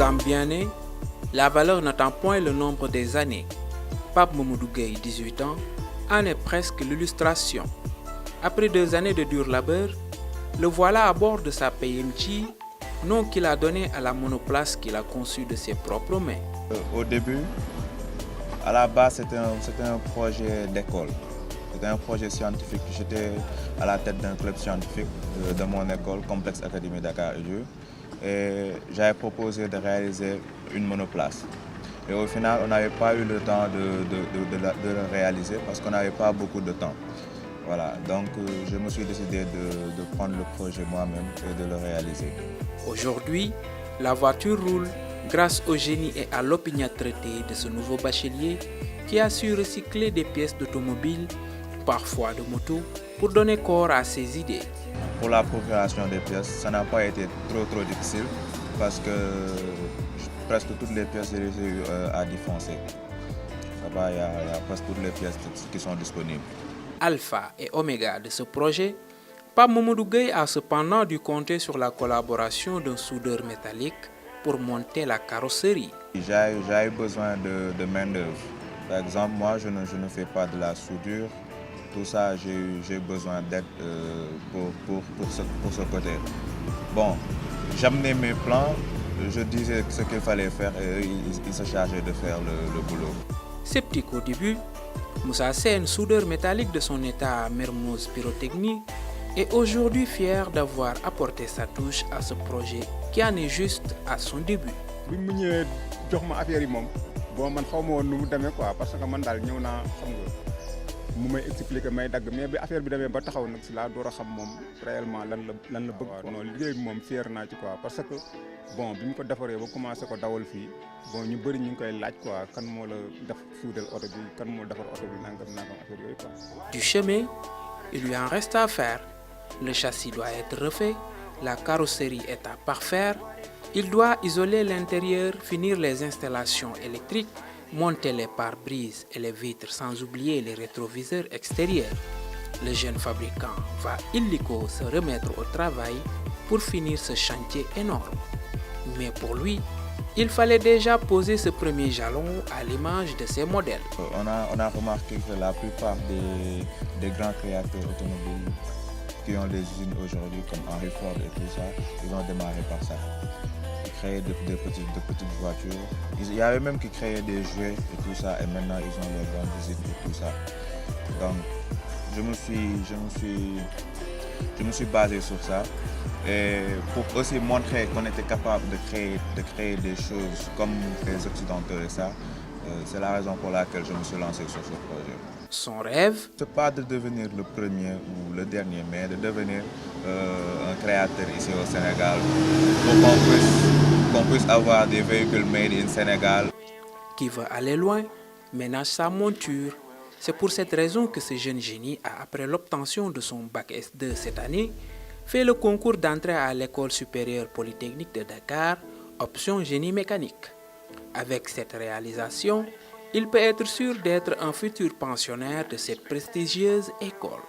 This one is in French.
âmes bien nées, la valeur n'attend point le nombre des années. Pape Mamadou Gueye, 18 ans, en est presque l'illustration. Après 2 années de dur labeur, le voilà à bord de sa PMG, nom qu'il a donné à la monoplace qu'il a conçue de ses propres mains. Au début, à la base, c'était un projet d'école. C'était un projet scientifique. J'étais à la tête d'un club scientifique de mon école, Complexe Académie Dakar Uju. Et j'avais proposé de réaliser une monoplace. Et au final, on n'avait pas eu le temps de le réaliser parce qu'on n'avait pas beaucoup de temps. Voilà, donc je me suis décidé de prendre le projet moi-même et de le réaliser. Aujourd'hui, la voiture roule grâce au génie et à l'opiniâtreté de ce nouveau bachelier qui a su recycler des pièces d'automobile, parfois de moto, pour donner corps à ses idées. Pour la procuration des pièces, ça n'a pas été trop difficile parce que presque toutes les pièces j'ai réussi à défoncer. Ça va, il y a presque toutes les pièces qui sont disponibles. Alpha et oméga de ce projet, Pape Mamadou Gueye a cependant dû compter sur la collaboration d'un soudeur métallique pour monter la carrosserie. J'ai besoin de main-d'œuvre. Par exemple, moi, je ne fais pas de la soudure. Tout ça, j'ai besoin d'aide pour ce côté. Bon, j'amenais mes plans, je disais ce qu'il fallait faire et ils se chargeaient de faire le boulot. Sceptique au début, Moussa Sène, soudeur métallique de son état à Mermoz Pyrotechnie, est aujourd'hui fier d'avoir apporté sa touche à ce projet qui en est juste à son début. bi mu ñëwee jox ma affaire yi moom bon man xaw ma woon nu mu demee quoi parce que man daal ñëw naa xam nga mu may expliquer may dagg mais bi affaire bi demee ba taxaw nag si laa door a xam moom réellement lan la bëgg. waaw non liggéey bi moom fier naa ci quoi parce que bon bi mu ko defaree ba commencé ko dawal fii bon ñu bëri ñu ngi koy laaj quoi kan moo la def suudal oto bi kan moo defar oto bi nangam affaire yooyu quoi. Du chemin, il lui en reste à faire. Le châssis doit être refait, la carrosserie est à parfaire. Il doit isoler l'intérieur, finir les installations électriques, monter les pare-brises et les vitres sans oublier les rétroviseurs extérieurs. Le jeune fabricant va illico se remettre au travail pour finir ce chantier énorme. Mais pour lui, il fallait déjà poser ce premier jalon à l'image de ses modèles. On a remarqué que la plupart des grands créateurs automobiles qui ont des usines aujourd'hui comme Henry Ford et tout ça, ils ont démarré par ça. Ils créaient de petites voitures. Il y avait même qui créaient des jouets et tout ça et maintenant ils ont leurs grandes usines et tout ça. Donc je me suis basé sur ça et pour aussi montrer qu'on était capable de créer des choses comme les Occidentaux et ça. C'est la raison pour laquelle je me suis lancé sur ce projet. Son rêve, ce n'est pas de devenir le premier ou le dernier, mais de devenir un créateur ici au Sénégal pour qu'on puisse avoir des véhicules made in Sénégal. Qui veut aller loin, ménage sa monture. C'est pour cette raison que ce jeune génie a, après l'obtention de son bac S2 cette année, fait le concours d'entrée à l'École supérieure polytechnique de Dakar, option génie mécanique. Avec cette réalisation, il peut être sûr d'être un futur pensionnaire de cette prestigieuse école.